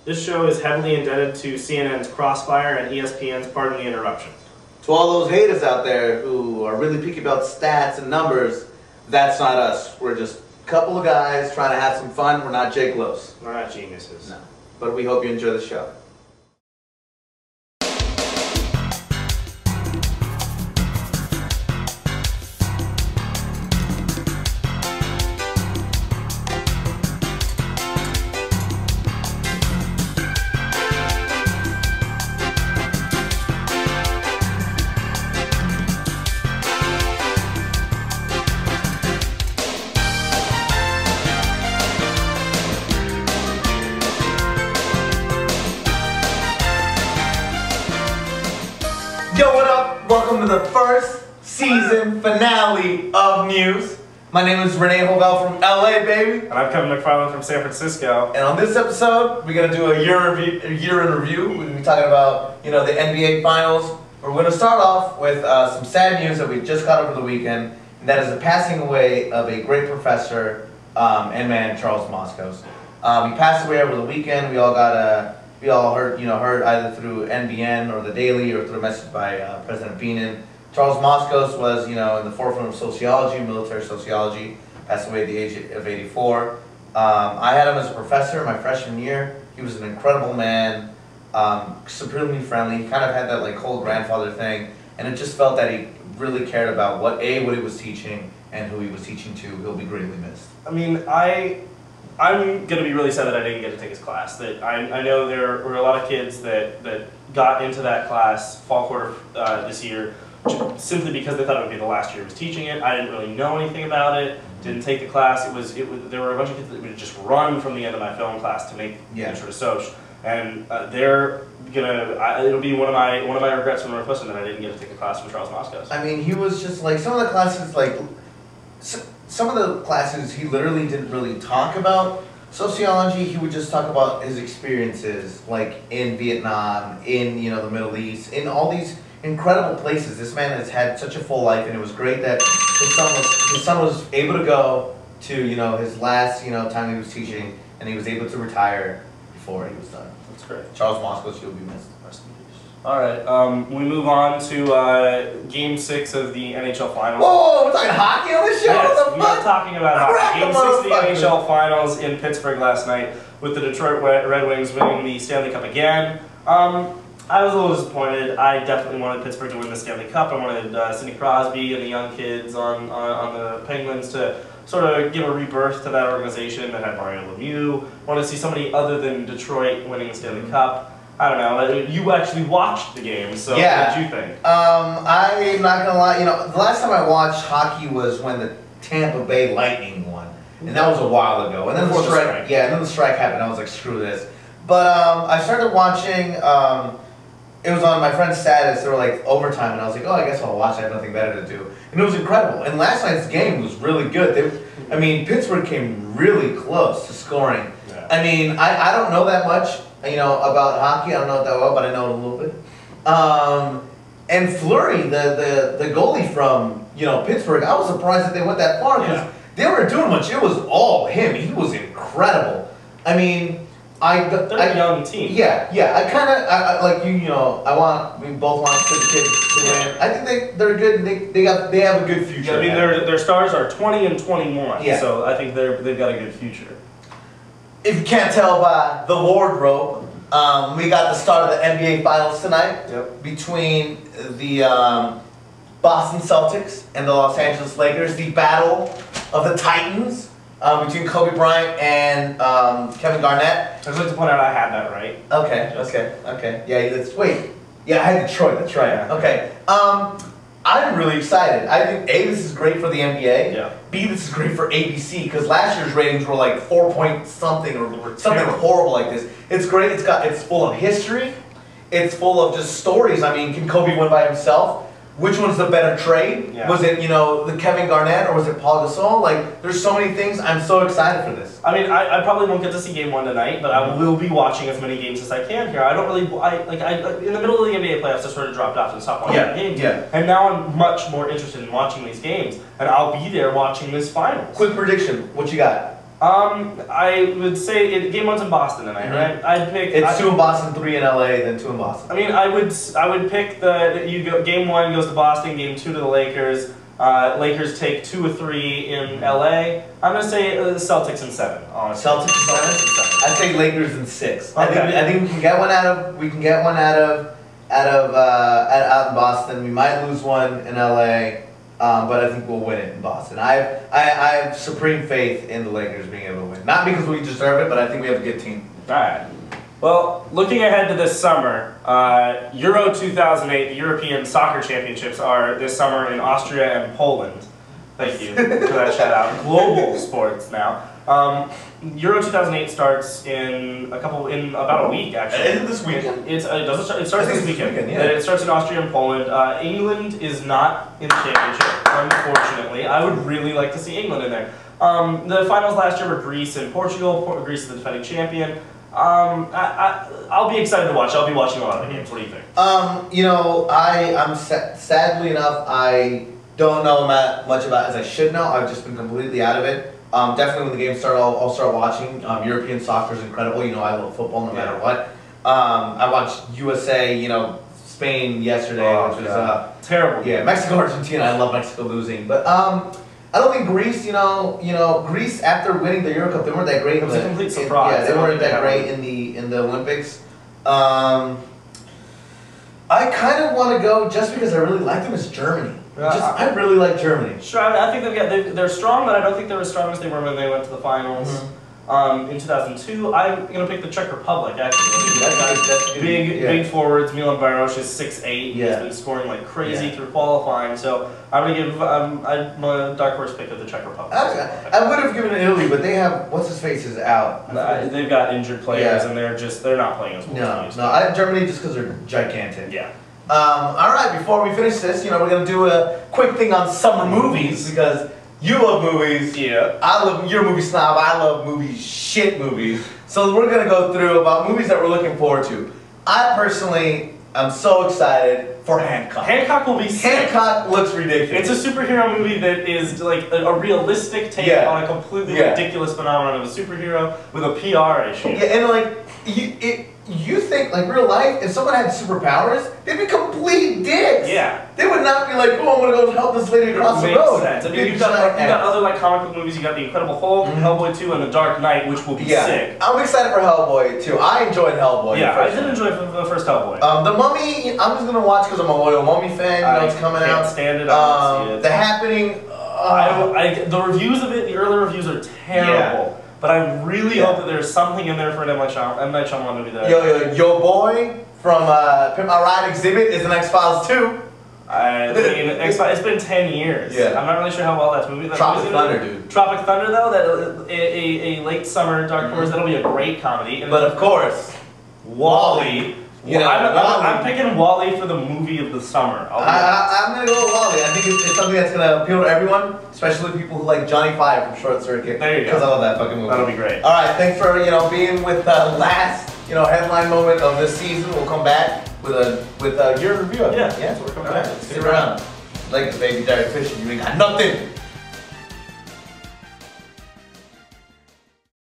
This show is heavily indebted to CNN's Crossfire and ESPN's Pardon the Interruption. To all those haters out there who are really picky about stats and numbers, that's not us. We're just a couple of guys trying to have some fun. We're not Jake Los. We're not geniuses. No. But we hope you enjoy the show. Yo, what up? Welcome to the first season finale of News. My name is Renee Hovell from LA, baby. And I'm Kevin McFarland from San Francisco. And on this episode, we're gonna do a year in review. We're gonna be talking about, the NBA Finals. We're gonna start off with some sad news that we just got over the weekend, and that is the passing away of a great professor and man, Charles Moscos. He passed away over the weekend. We all heard either through NBN or the Daily or through a message by President Beenan. Charles Moscos was, in the forefront of sociology, military sociology, passed away at the age of 84. I had him as a professor my freshman year. He was an incredible man, supremely friendly. He kind of had that whole grandfather thing, and it just felt that he really cared about what he was teaching and who he was teaching to. He'll be greatly missed. I mean, I'm going to be really sad that I didn't get to take his class. That I know there were a lot of kids that got into that class fall quarter this year simply because they thought it would be the last year I was teaching it. I didn't really know anything about it, didn't take the class. There were a bunch of kids that would just run from the end of my film class to make Intro to Soc. And it'll be one of my regrets from Northwestern that I didn't get to take a class from Charles Moscos. I mean, he was just some of the classes, some of the classes he literally didn't really talk about sociology. He would just talk about his experiences, in Vietnam, in the Middle East, in all these incredible places. This man has had such a full life, and it was great that his son was able to go to his last time he was teaching, and he was able to retire before he was done. That's great. Charles Moscos, you'll be missed. Rest in peace. All right, we move on to Game 6 of the NHL Finals. Whoa, we're talking hockey on this show? Yes, we are talking about hockey. Game 6 of the NHL Finals in Pittsburgh last night, with the Detroit Red Wings winning the Stanley Cup again. I was a little disappointed. I definitely wanted Pittsburgh to win the Stanley Cup. I wanted Sidney Crosby and the young kids on the Penguins to sort of give a rebirth to that organization that had Mario Lemieux. Wanted to see somebody other than Detroit winning the Stanley Cup. I don't know. You actually watched the game, so yeah. What did you think? I'm not gonna lie. The last time I watched hockey was when the Tampa Bay Lightning won, and that was a while ago. And then the strike. Yeah, and then the strike happened. I was like, screw this. But I started watching. It was on my friend's status. They were overtime, and I was like, oh, I guess I'll watch. I have nothing better to do, and it was incredible. And last night's game was really good. Pittsburgh came really close to scoring. Yeah. I mean, I don't know that much. About hockey, I don't know it that well, but I know it a little bit. And Fleury, the goalie from Pittsburgh, I was surprised that they went that far because they weren't doing much. It was all him. He was incredible. I mean, they're a young team. Yeah. I kind of we both want the kids to win. I think they're good. They have a good future. Yeah, I mean, their stars are 20 and 21. Yeah. So I think they've got a good future. If you can't tell by the wardrobe, we got the start of the NBA Finals tonight between the Boston Celtics and the Los Angeles Lakers. The battle of the Titans between Kobe Bryant and Kevin Garnett. I'd like to point out I had that right. Okay. Yeah, I had Detroit. That's right. Yeah. Okay. I'm really excited. I think A, this is great for the NBA. Yeah. B, this is great for ABC because last year's ratings were 4 point something or something horrible like this. It's great. It's full of history. It's full of just stories. I mean, can Kobe win by himself? Which one's the better trade? Yeah. Was it, the Kevin Garnett or was it Paul Gasol? There's so many things. I'm so excited for this. I mean, I probably won't get to see Game 1 tonight, but I will be watching as many games as I can here. I don't really, in the middle of the NBA playoffs, I sort of dropped off and stopped watching the games. Yeah. And now I'm much more interested in watching these games, and I'll be there watching this finals. Quick prediction. What you got? I would say game one's in Boston tonight, right? I'd pick. It's 2 in Boston, 3 in LA, then 2 in Boston. I mean, I would pick game one goes to Boston, game 2 to the Lakers. Lakers take 2 or 3 in LA. I'm gonna say the Celtics in 7. Honestly. Celtics in 7. I'd say Lakers in 6. Okay. I think we can get one out in Boston. We might lose one in LA. But I think we'll win it in Boston. I have supreme faith in the Lakers being able to win. Not because we deserve it, but I think we have a good team. All right. Well, looking ahead to this summer, Euro 2008, the European Soccer Championships are this summer in Austria and Poland. Thank you for that shout out. Global sports now. Euro 2008 starts in about a week actually. Isn't this weekend? It starts this weekend. Yeah. It starts in Austria and Poland. England is not in the championship, unfortunately. I would really like to see England in there. The finals last year were Greece and Portugal. Greece is the defending champion. I'll be excited to watch. I'll be watching a lot of the games. What do you think? You know, I'm sadly enough, I don't know much about as I should know. I've just been completely out of it. Definitely when the games start, I'll start watching. European soccer is incredible. You know, I love football no matter what. I watched USA, Spain yesterday, which was terrible. Yeah, Mexico, Argentina. I love Mexico losing, but I don't think Greece. Greece after winning the Euro Cup, they weren't that great. It was a complete surprise. They weren't that great in the Olympics. I kind of want to go just because I really like them as Germany. I really like Germany. Sure, I think they're strong, but I don't think they're as strong as they were when they went to the finals. In 2002, I'm gonna pick the Czech Republic. Actually, that's big forwards. Milan Baros is 6'8". He's been scoring like crazy through qualifying. So I'm gonna give my dark horse pick of the Czech Republic. I would have given it Italy, but they have what's his face is out. They've got injured players, and they're not playing as well. No, Germany just because they're gigantic. Yeah. All right, before we finish this, we're gonna do a quick thing on summer movies because you love movies. Yeah. You're a movie snob. I love movies, shit movies. So we're gonna go through about movies that we're looking forward to. I personally am so excited for Hancock. Hancock will be sick. Hancock looks ridiculous. It's a superhero movie that is like a realistic take on a completely ridiculous phenomenon of a superhero with a PR issue. Yeah, and like you think like real life, if someone had superpowers, they'd be complete dicks. Yeah. They would not be like, oh, I'm gonna go help this lady across the road. Sense. I mean, you've got other like comic book movies. You got The Incredible Hulk, Hellboy 2, and The Dark Knight, which will be sick. I'm excited for Hellboy too. I enjoyed Hellboy. Yeah, I did enjoy the first Hellboy. The Mummy, I'm just gonna watch because I'm a loyal Mummy fan. It's coming out. Can't stand it. The Happening. The reviews of it, the early reviews are terrible. Yeah. But I really hope that there's something in there for an M. Night Shyamalan movie that Your boy from Pimp My Ride Exhibit is in X-Files 2. I mean, it's been 10 years. Yeah. I'm not really sure how well that's movie. Tropic Thunder, dude. Tropic Thunder, though, that a late summer dark horse, that'll be a great comedy. And but of course, Wall-E. I'm picking Wall-E for the movie of the summer. I'm gonna go with Wall-E. I think it's something that's gonna appeal to everyone, especially people who like Johnny Five from Short Circuit. There you go. Because I love that fucking movie. That'll be great. All right, thanks for being with the last headline moment of this season. We'll come back with a year review. Yeah, so we're coming back. Stick around. Like the baby Derek Fisher, you ain't got nothing.